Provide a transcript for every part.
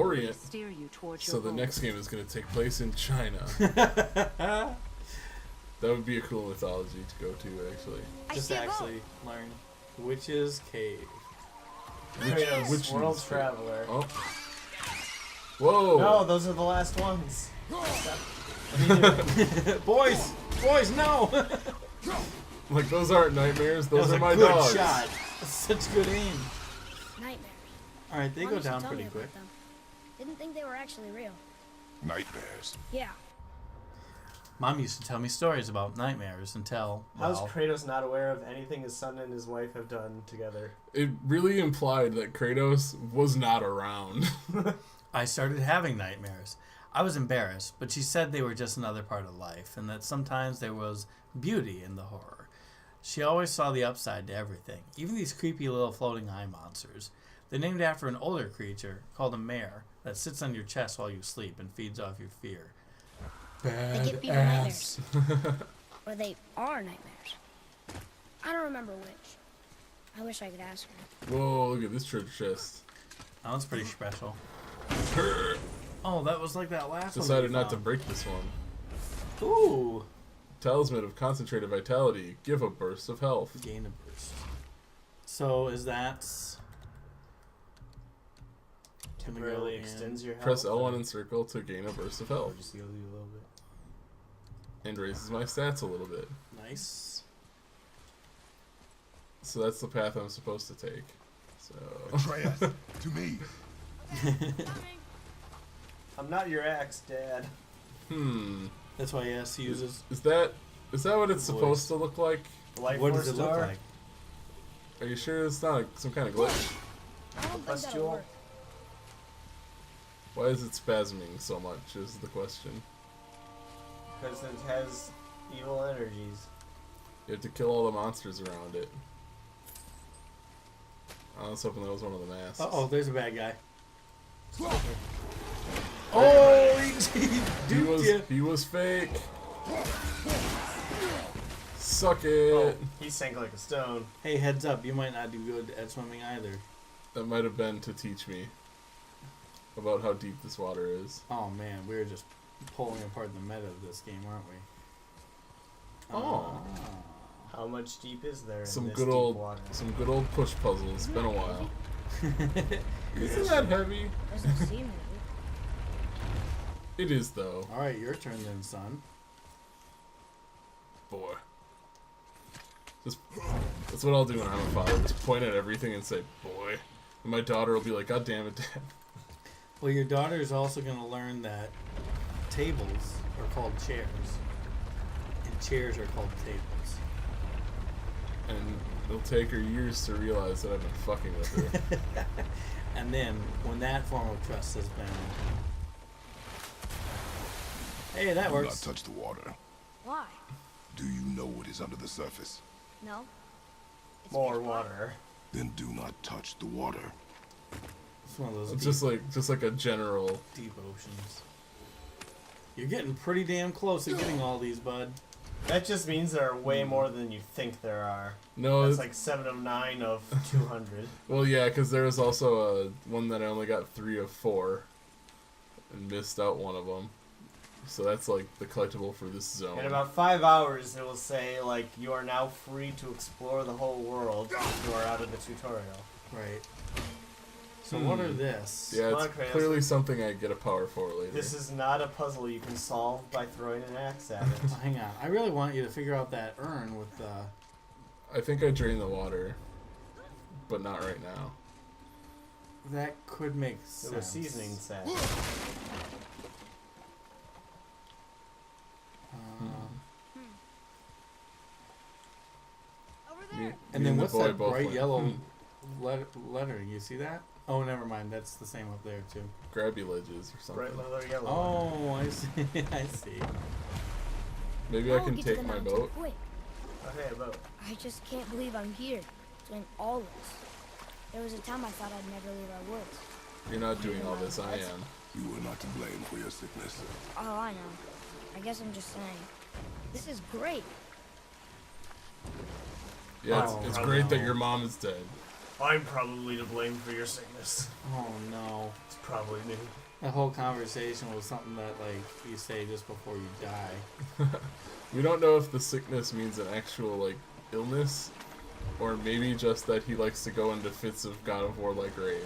Orient. Steer you towards So your the goal. next game is going to take place in China. That would be a cool mythology to go to, actually. Just actually learn Witch's Cave. Kratos, World Traveler. Oh. Whoa! No, those are the last ones. Boys, no! Like, those aren't nightmares, those That was are my a good dogs. shot. That's such good aim. Nightmares. All right, they Mom go used to down tell pretty me quick. about them. Didn't think they were actually real. Nightmares. Yeah. Mom used to tell me stories about nightmares until, How's well, Kratos not aware of anything his son and his wife have done together? It really implied that Kratos was not around. I started having nightmares. I was embarrassed, but she said they were just another part of life and that sometimes there was beauty in the horror. She always saw the upside to everything, even these creepy little floating eye monsters. They're named after an older creature called a mare that sits on your chest while you sleep and feeds off your fear. They give people nightmares. Or they are nightmares. I don't remember which. I wish I could ask her. Whoa, look at this treasure chest. That one's pretty special. Oh, that was like that last one. Decided not to break this one. Ooh. Talisman of Concentrated Vitality. Give a burst of health. Gain a burst. So is that... Temporarily extends your health. Press L1 and circle to gain a burst of health. Just heals you a little bit. And raises my stats a little bit. Nice. So that's the path I'm supposed to take. So... Atreus, to me. I'm not your ex, Dad. That's why yes, he uses... Is that what it's Voice. supposed to look like? Life What Force does it look Star? like? Are you sure it's not some kind of glitch? I don't think Plus that'll Jewel. work. Why is it spasming so much is the question. Because it has evil energies. You have to kill all the monsters around it. I was hoping that was one of the masks. Uh-oh, there's a bad guy. Oh, he duped you. He was fake. Suck it. Oh, he sank like a stone. Hey, heads up, you might not do good at swimming either. That might have been to teach me about how deep this water is. Oh man, we're just pulling apart the meta of this game, aren't we? Oh. How much deep is there in Some this good deep old water? push puzzles. It's been a while. Isn't that heavy? Doesn't seem heavy. It is though. Alright, your turn then, son. Boy. That's what I'll do when I'm a father. Just point at everything and say, boy. And my daughter will be like, God damn it, Dad. Well, your daughter is also going to learn that tables are called chairs, and chairs are called tables. And it'll take her years to realize that I've been fucking with her. And then, when that form of trust has been... Hey, that Do works. not touch the water. Why? Do you know what is under the surface? No. It's More pitch black. water. Then do not touch the water. It's one of those It's deep, just like a general. deep oceans. You're getting pretty damn close to getting all these, bud. That just means there are way more than you think there are. No, That's like 7 of 9 of 200. well, yeah, because there was also one that I only got 3 of 4 and missed out one of them. So that's like the collectible for this zone. In about 5 hours, it will say, like, you are now free to explore the whole world if you are out of the tutorial. Right. So what are this? Yeah, Come on, it's Kratos. clearly something I get a power for later. This is not a puzzle you can solve by throwing an axe at it. Well, hang on. I really want you to figure out that urn with the... I think I drained the water, but not right now. That could make sense. It was seasoning set. Over Me- there. And me then the what's boy that both bright went, yellow lettering? You see that? Oh, never mind. That's the same up there, too. Grabby ledges or something. Bright leather yellow. Oh, I see. I see. Maybe I I'll can get to take the my mountain boat. quick. Okay, a boat. I just can't believe I'm here, doing all this. There was a time I thought I'd never leave our woods. You're not doing all this, I am. You are not to blame for your sickness. Oh, I know. I guess I'm just saying. This is great. Yeah, Oh, it's I great that know. your mom is dead. I'm probably to blame for your sickness. Oh no. It's probably me. That whole conversation was something that like you say just before you die. We don't know if the sickness means an actual like illness, or maybe just that he likes to go into fits of God of War like rage.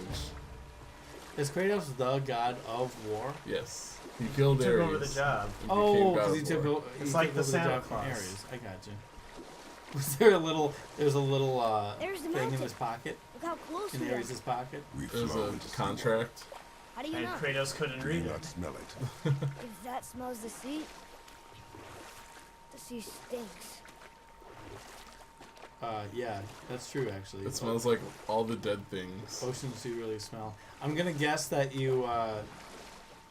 Is Kratos the god of war? Yes, he killed Took Ares. over the job. and Oh, became God because he of took War. over. It's like the over Santa job from Claus. Ares. I got you. Was there a little? There's a little There's the thing in mountain. his pocket, Look how close in we are. Ares' pocket. We've It was flown a to see contract. How do you And know? Kratos couldn't one. Do read you it. not smell it? If that smells the sea stinks. Yeah, that's true actually. It smells like all the dead things. Oceans do really smell. I'm gonna guess that you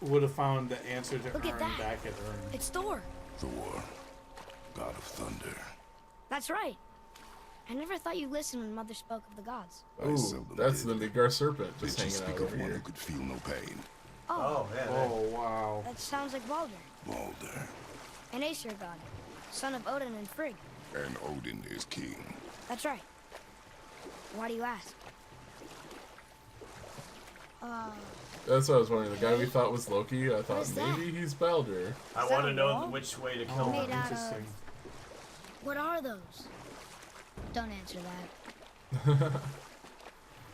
would have found the answer to Look at Urn that. back at Urn. It's Thor. Thor, god of thunder. That's right. I never thought you listened when Mother spoke of the gods. I Ooh, seldom that's did. the Midgar serpent Did just you hanging speak out of over one here. who could feel no pain? Oh, Oh, yeah. Oh wow. that sounds like Baldur, Balder. an Aesir god, son of Odin and Frigg. And Odin is king. That's right. Why do you ask? That's what I was wondering. The guy we thought was Loki, I thought is that? maybe he's Baldur. I Is want that to a know wall? which way to kill Oh, Made him. out of- interesting. What are those? Don't answer that.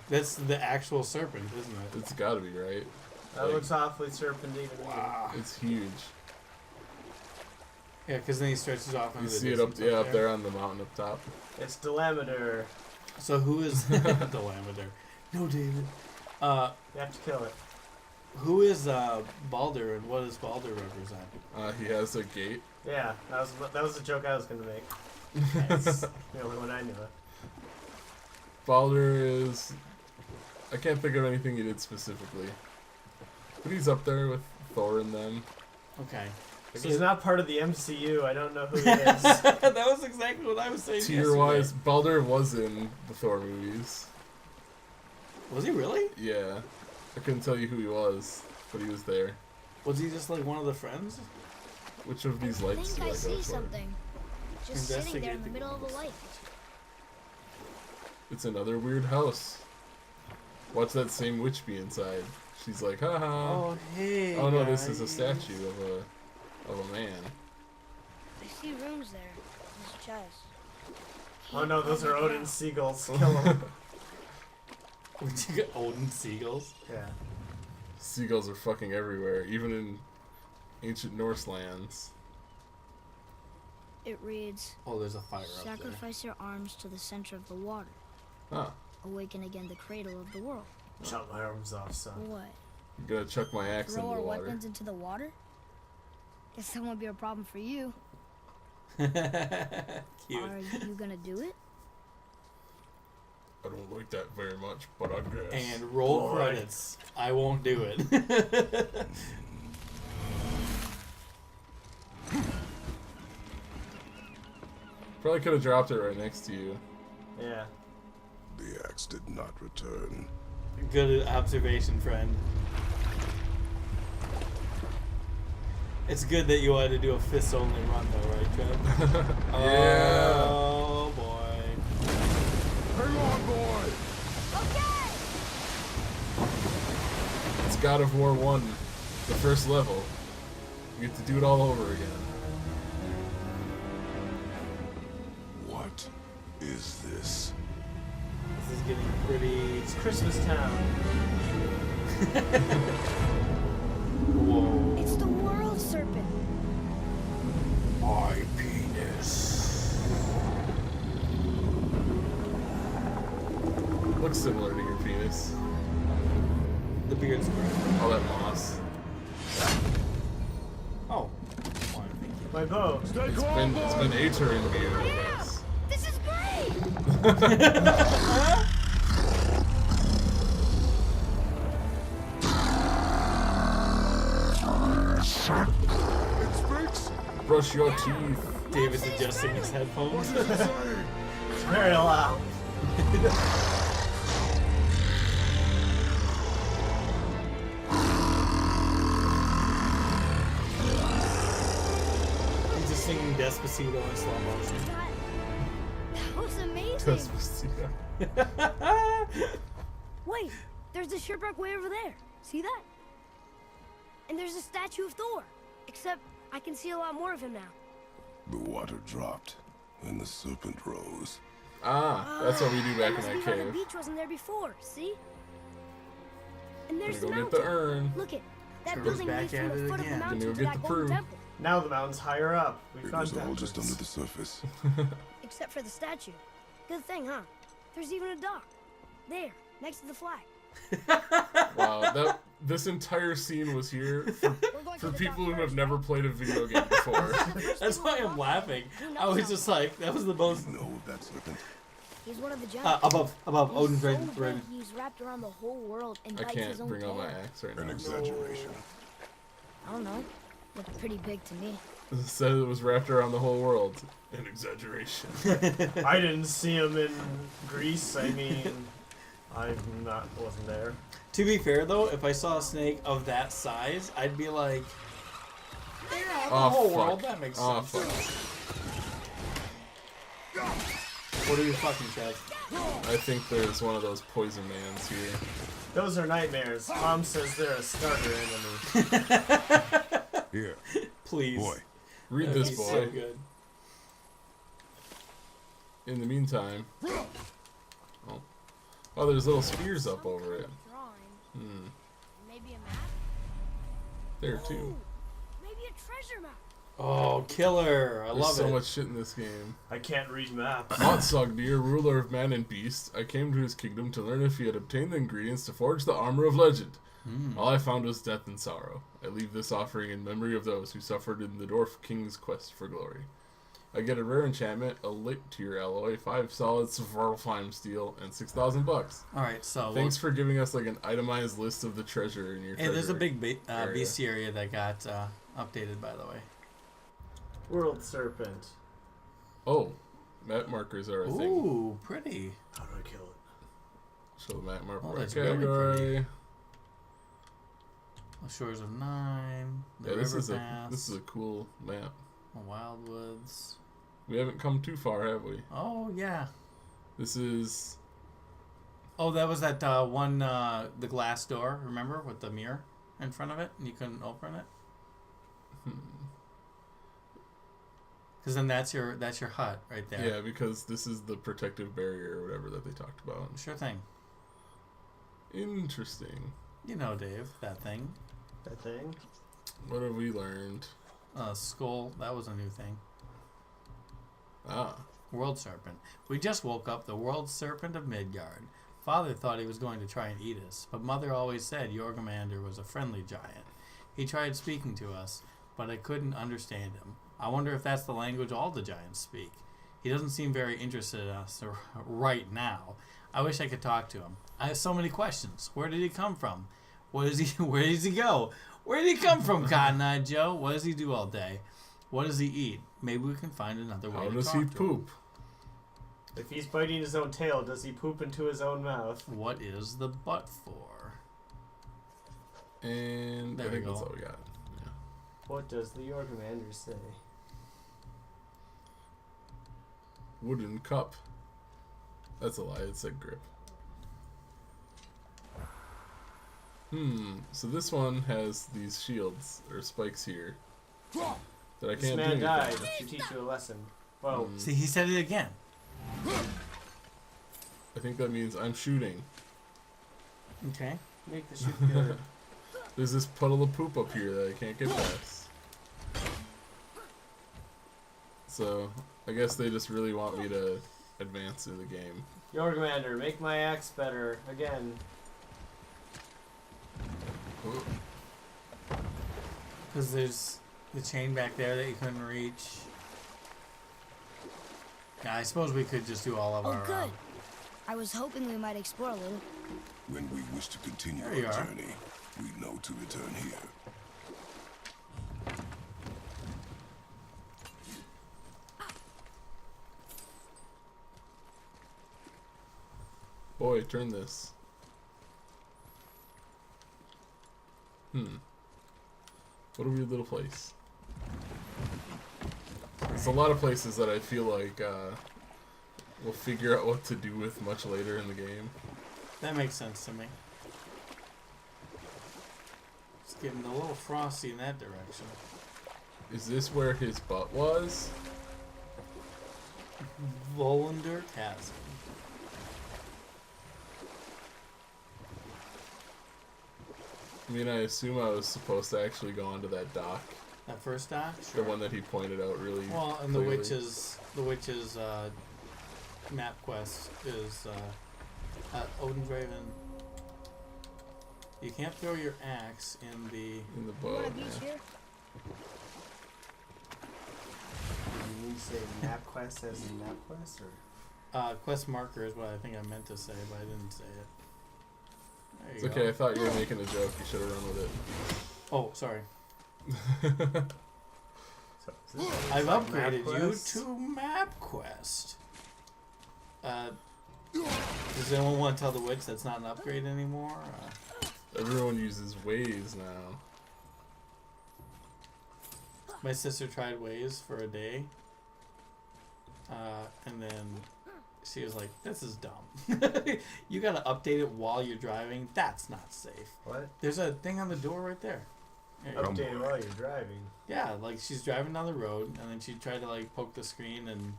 That's the actual serpent, isn't it? It's gotta be, right? That Like, looks awfully serpentine. Wow. It's huge. Yeah, because then he stretches off You into the see it up, distance yeah, up there on the mountain up top. It's Delameter. So who is Delameter? No, David. You have to kill it. Who is Baldur, and what does Baldur represent? He has a gate. Yeah, that was the joke I was gonna make. It's the only one I knew of. Baldur is... I can't think of anything he did specifically. But he's up there with Thor and them. Okay. If So- he's not part of the MCU, I don't know who he is. That was exactly what I was saying. Tier-wise, yesterday. Baldur was in the Thor movies. Was he really? Yeah. I couldn't tell you who he was, but he was there. Was he just like one of the friends? Which of these I lights think do I I go see for? something. Just sitting there in Investigate the the middle of a ghost. lake. It's another weird house. Watch that same witch be inside. She's like, haha. Oh, hey. Oh no, this is a guys. statue of a man. I see runes there. in His chest. Oh no, those are Can't Odin's seagulls. Kill him. Would you get Odin seagulls? Yeah. Seagulls are fucking everywhere, even in ancient Norse lands. It reads, Oh, there's a fire up there. sacrifice your arms to the center of the water. Huh. Awaken again the cradle of the world. Chop my arms off, son. What? I'm gonna chuck my axe Throw into our the water. weapons into the water? Guess that won't be a problem for you. Cute. Are you gonna do it? I don't like that very much, but I guess. And roll Alright. credits. I won't do it. Probably could have dropped it right next to you. Yeah. The axe did not return. Good observation, friend. It's good that you had to do a fist only run though, right, Trev? Yeah. Oh boy. Hang on, boy! Okay! It's God of War 1, the first level. You get to do it all over again. What is this? This is getting pretty. It's Christmas Town. Whoa. It's the world serpent. My penis. Looks similar to your penis. The beard's great. All that moss. Oh. Fine, thank you. My bow. Stay It's calm, been boy! Aeturing me, I Yeah! guess. This is great! It speaks! Brush your teeth. David's adjusting his headphones. What does it say? It's very loud. He's just singing Despacito in slow motion. That was amazing. Despacito. Wait, there's the shipwreck way over there. See that? And there's a statue of Thor. Except I can see a lot more of him now. The water dropped, and the serpent rose. Ah, that's what we do back in Must that be why the cave. beach wasn't there before. See? And Gonna there's the go mountain. get the urn. Look it. That Sure, building back leads from at the it foot of the again. mountain Gonna to go get that the golden proof. temple. Now the mountain's higher up. We've It gone was all backwards. just under the surface. Except for the statue. Good thing, huh? There's even a dock. There, next to the flag. Wow, this entire scene was here for, We're going to for the people dock who have first, never right? played a video game before. That's why I'm laughing. I was just like, that was the most You know of that serpent? He's one of the giants. above He's Odin's so red. big, he's wrapped around the whole world and I bites can't his own bring out my tail. axe right An now. exaggeration. I don't know. Looked pretty big to me. It said it was wrapped around the whole world. An exaggeration. I didn't see him in Greece. I mean, wasn't there. To be fair though, if I saw a snake of that size, I'd be like, yeah, the Oh, whole fuck. world. That makes Oh, sense. fuck. What are you fucking Chad? I think there's one of those poison mans here. Those are nightmares. Mom says they're a starter enemy. Here, Please. boy. Read That'd this, be boy. so good. In the meantime... Oh, there's little spears up over it. Drawing. Hmm. Maybe a map? There, too. Ooh, maybe a treasure map. Oh, killer! I There's love so it. much shit in this game. I can't read maps. Motsugdir, ruler of man and beast, I came to his kingdom to learn if he had obtained the ingredients to forge the armor of legend. All I found was death and sorrow. I leave this offering in memory of those who suffered in the Dwarf King's quest for glory. I get a rare enchantment, a late tier alloy, 5 solid Svartalfheim steel, and $6,000. All right, so Thanks for giving us like an itemized list of the treasure in your. Hey, there's a treasury. big area. bestiary that got updated, by the way. World serpent. Oh, map markers are a thing. Ooh, pretty. How do I kill it? Show the map marker Oh, by that's really category. pretty. The Shores of Nine. The Yeah, this River is Pass. a cool map. The Wildwoods. We haven't come too far, have we? Oh yeah. This is Oh, that was that one, the glass door. Remember, with the mirror in front of it, and you couldn't open it. Because then that's your hut right there. yeah, because this is the protective barrier or whatever that they talked about. Sure thing. Interesting. You know, Dave, that thing. That thing. What have we learned? Skull. That was a new thing. Ah, World Serpent. We just woke up the World Serpent of Midgard. Father thought he was going to try and eat us, but Mother always said Jorgamander was a friendly giant. He tried speaking to us, but I couldn't understand him. I wonder if that's the language all the giants speak. He doesn't seem very interested in us right now. I wish I could talk to him. I have so many questions. Where did he come from? What is he? Where does he go? Where did he come from, Cotton Eye Joe? What does he do all day? What does he eat? Maybe we can find another way how to does talk he to him. poop? If he's biting his own tail, does he poop into his own mouth? What is the butt for? And There I we think that's go. all we got. Yeah. What does the Jorgamander say? Wooden cup. That's a lie. It said grip. So this one has these shields or spikes here that I This can't do man anything died with. to teach you a lesson. Whoa. See, he said it again. I think that means I'm shooting. Okay. Make the shoot good. There's this puddle of poop up here that I can't get past. So I guess they just really want me to advance in the game. Jorgamander, make my axe better. Again. Oh, Because there's the chain back there that you couldn't reach. Yeah, I suppose we could just do all of Oh, our... good. I was hoping we might explore a little. When we wish to continue There you our are. journey, we know to return here. boy, turn this. What a weird little place. There's a lot of places that I feel like we'll figure out what to do with much later in the game. That makes sense to me. It's getting a little frosty in that direction. Is this where his butt was? Volander Chasm. I mean, I assume I was supposed to actually go onto that dock. That first dock? The one that he pointed out really Well, and clearly. the witch's map quest is Odin's Raven. You can't throw your axe in the. In the You boat, want a beach yeah. here? You mean to say map quest as in map quest, or Quest marker is what I think I meant to say, but I didn't say it. There It's you okay, I go. thought you were making a joke. You should have run with Oh, sorry. it. so is this I've like map upgraded you quest? to map quest. Does anyone want to tell the witch that's not an upgrade anymore? Everyone uses Waze now. My sister tried Waze for a day, and then she was like, "This is dumb. You gotta update it while you're driving. That's not safe." What? There's a thing on the door right there. There you go. Update while you're driving. Yeah, like she's driving down the road, and then she tried to like poke the screen and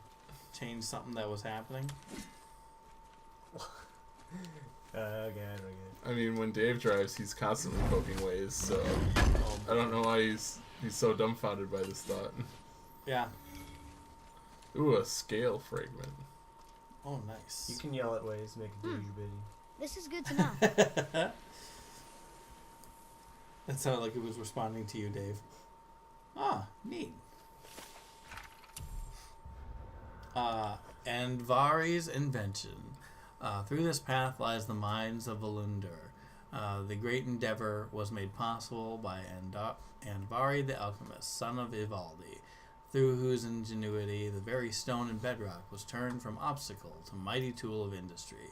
change something that was happening. Okay, I don't get it. I mean, when Dave drives, he's constantly poking Waze, so I don't know why he's so dumbfounded by this thought. Yeah. Ooh, a scale fragment. Oh, nice. You can yell at ways, make it do your bidding. This is good to know. That sounded like it was responding to you, Dave. Ah, neat. Andvari's invention. Through this path lies the mines of Volundr. The great endeavor was made possible by Andvari the alchemist, son of Ivaldi, through whose ingenuity the very stone and bedrock was turned from obstacle to mighty tool of industry.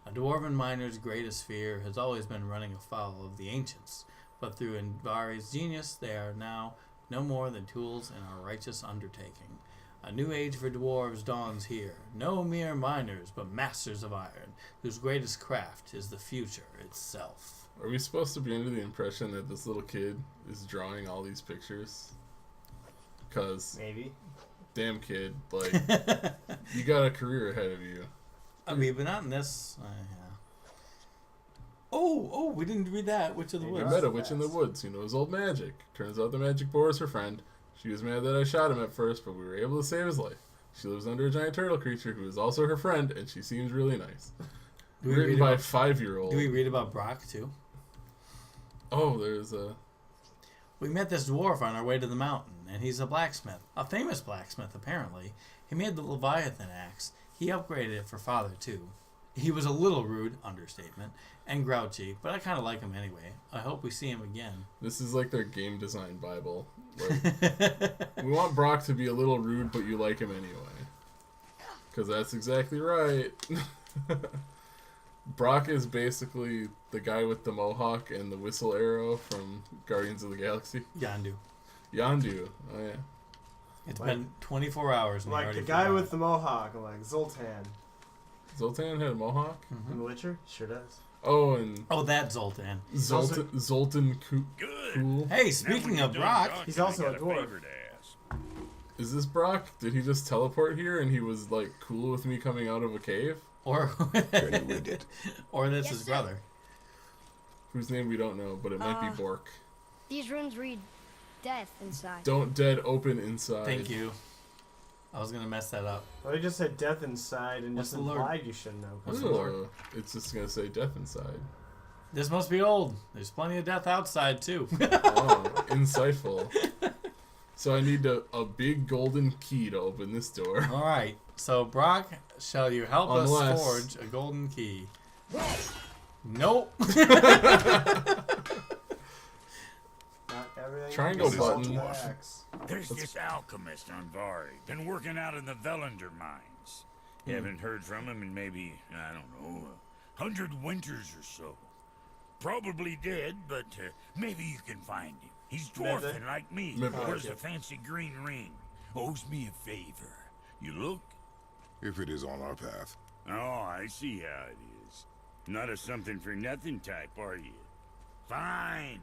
A dwarven miner's greatest fear has always been running afoul of the ancients, but through Andvari's genius they are now no more than tools in our righteous undertaking. A new age for dwarves dawns here. No mere miners, but masters of iron, whose greatest craft is the future itself. Are we supposed to be under the impression that this little kid is drawing all these pictures? Because, Maybe. damn kid, like, you got a career ahead of you. I mean, but not in this. Yeah. Oh, we didn't read that. Witch of the Hey, We Woods. met a witch in the woods who knows old magic. Turns out the magic boar is her friend. She was mad that I shot him at first, but we were able to save his life. She lives under a giant turtle creature who is also her friend, and she seems really nice. Do we Written read by a about- 5-year-old. Do we read about Brock too? Oh, there's a... We met this dwarf on our way to the mountain, and he's a blacksmith. A famous blacksmith, apparently. He made the Leviathan axe. He upgraded it for Father, too. He was a little rude, understatement, and grouchy, but I kind of like him anyway. I hope we see him again. This is like their game design Bible. Like, we want Brock to be a little rude, but you like him anyway. Because that's exactly right. Brock is basically the guy with the mohawk and the whistle arrow from Guardians of the Galaxy. Yandu. Yandu. Oh, yeah. It's Like- been 24 hours. And I Like already the guy forgot. with the mohawk, I'm like Zoltan. Zoltan had a mohawk? In The Witcher? Sure does. Oh, and Oh, that Zoltan. Zoltan Good. Cool. Hey, speaking of Brock, He's also a dwarf. favor to ask. Is this Brock? Did he just teleport here and he was like cool with me coming out of a cave? or Can you read it? or that's Yes, his sir. brother. Whose name we don't know, but it might be Bork. These runes read death inside. Don't dead open inside. Thank you. I was gonna mess that up. Well, he just said death inside and What's just the Lord? implied you should know. What's the Lord? Ugh, it's just gonna say death inside. This must be old. There's plenty of death outside too. Oh, insightful. So I need a big golden key to open this door. All right. So Brock, shall you help us Unless- forge a golden key? Nope. Not everything. Triangle is all button. to the axe. There's this alchemist on Vari. Been working out in the Velander mines. Haven't heard from him in maybe, I don't know, 100 winters or so. Probably dead, but maybe you can find him. He's dwarfing like me. Maybe. Wears a fancy green ring. Owes me a favor. You look? If it is on our path. Oh, I see how it is. Not a something-for-nothing type, are you? Fine.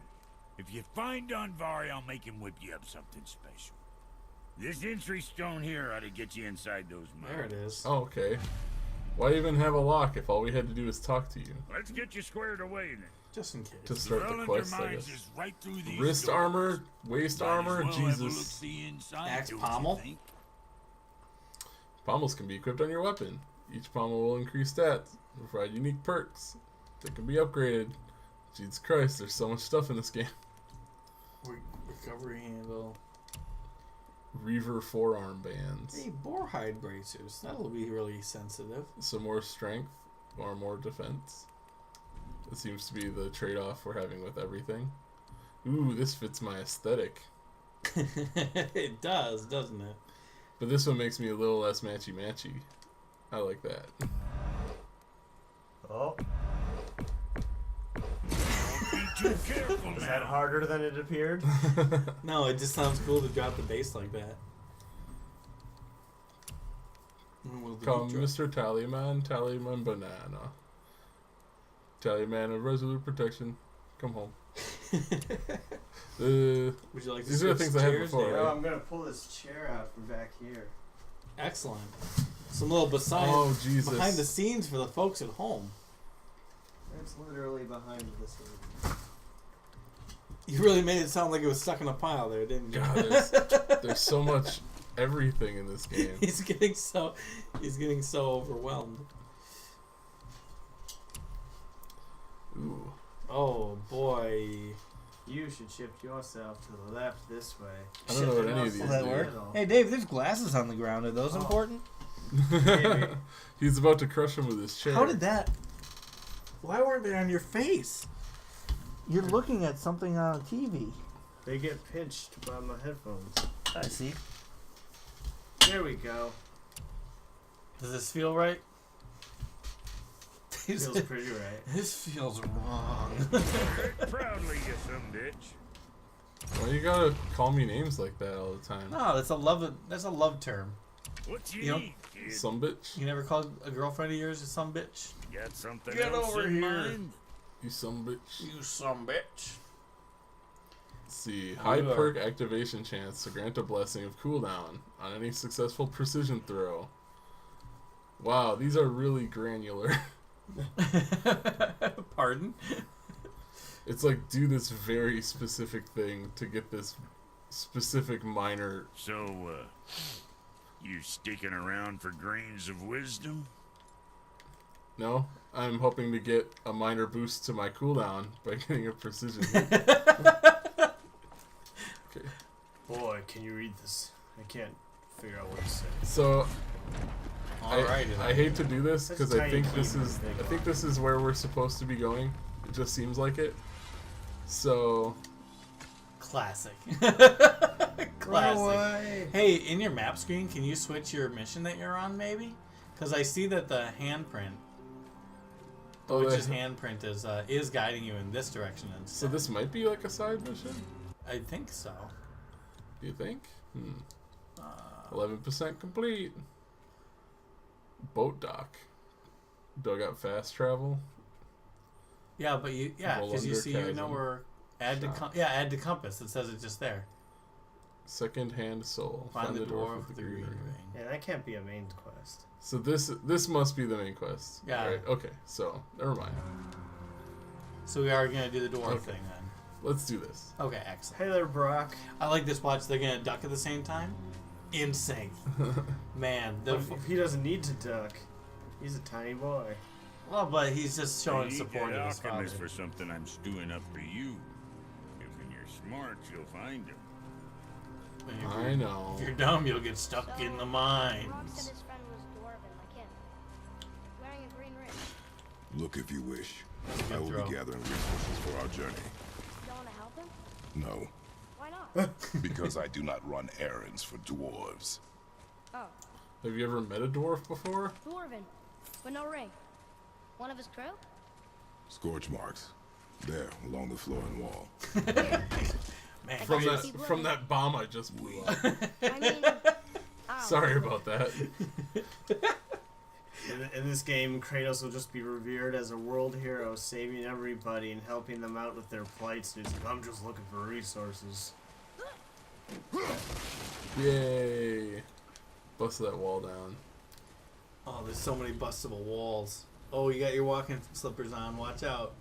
If you find Andvari, I'll make him whip you up something special. This entry stone here ought to get you inside those There mountains. it is. Oh, okay. Why even have a lock if all we had to do is talk to you? Let's get you squared away then. Just in case. To start the Vellender quest, I Mines guess. is right through these Wrist doors. armor, waist Might as armor, well have a Jesus. look-see inside, Axe don't you pommel? think? Pommels can be equipped on your weapon. Each pommel will increase stats, and provide unique perks. They can be upgraded. Jesus Christ, there's so much stuff in this game. Recovery handle. Reaver forearm bands. Hey, boar hide bracers. That'll be really sensitive. Some more strength or more defense. It seems to be the trade-off we're having with everything. Ooh, this fits my aesthetic. It does, doesn't it? But this one makes me a little less matchy-matchy. I like that. Oh, Be too careful is now. that harder than it appeared? No, it just sounds cool to drop the bass like that. Will the Come, beat drop? Mr. Tallyman Banana. Tallyman of Resolute Protection. Come home. Would you like to These are the switch things I had chairs, before, David? right? I'm gonna pull this chair out from back here. Excellent. Some little beside Oh, Jesus. behind the scenes for the folks at home. It's literally behind this. You really made it sound like it was stuck in a pile there, didn't you? God, there's so much everything in this game. he's getting so overwhelmed. Ooh. Oh boy. You should shift yourself to the left this way. I don't know what any of these Will that do. work? Middle. Hey, Dave, there's glasses on the ground. Are those Oh. important? Maybe. He's about to crush him with his chair. How did that? Why weren't they on your face? You're looking at something on TV. They get pinched by my headphones. I see. There we go. Does this feel right? Feels pretty right. This feels wrong. Proudly, you some bitch. Why you gotta call me names like that all the time? No, that's a love term. What you You know- need, kid? Some bitch? You never called a girlfriend of yours a some bitch? Got something Get else over in here. mind? You some bitch. You some bitch. Let's see. High You are- perk activation chance to grant a blessing of cooldown on any successful precision throw. Wow, these are really granular. Pardon? It's like do this very specific thing to get this specific minor. So, you sticking around for grains of wisdom? No, I'm hoping to get a minor boost to my cooldown by getting a precision hit. Okay. Boy, can you read this? I can't figure out what it says. So Alrighty. I hate to do this Such because a I tiny think this key is for a big I think one. this is where we're supposed to be going. It just seems like it. So Classic. Run Classic. away. Hey, in your map screen, can you switch your mission that you're on, maybe? Because I see that the handprint, oh, Witch's that- handprint, is guiding you in this direction so instead. this might be like a side mission. I think so. Do you think? 11% complete. Boat dock. Do I got fast travel? Yeah, but because you Volundar see, you know Chasm. where add to compass. It says it just there. Second hand soul. Find the dwarf with the green ring. Yeah, that can't be a main quest. So this must be the main quest. Yeah. Right. Okay. So never mind. So we are gonna do the dwarf Okay. thing then. Let's do this. Okay, excellent. Hey there, Brock. I like this. Watch, they're gonna duck at the same time. Insane, man. If he doesn't need to duck, he's a tiny boy. Well, but he's just showing You need support that of his father. alchemist for something I'm stewing up for you. If when you're smart, you'll find him. And if I you're- know. If you're dumb, you'll get stuck in the Brock said mines. his friend was dwarven, like him. Wearing a green ring. Look if you wish. Good I will throw. be gathering resources for our journey. Don't want to help him? No, Why not? because I do not run errands for dwarves. Oh, Have you ever met a dwarf before? dwarven, with no ring. One of his crew? Scorch marks. There, along the floor and wall. Man, From I that see blood. from that bomb I just blew up. I mean, ow. Sorry about that. in this game, Kratos will just be revered as a world hero, saving everybody and helping them out with their plights. And he's like, I'm just looking for resources. Yay! Busted that wall down. Oh, there's so many bustable walls. Oh, you got your walking slippers on. Watch out.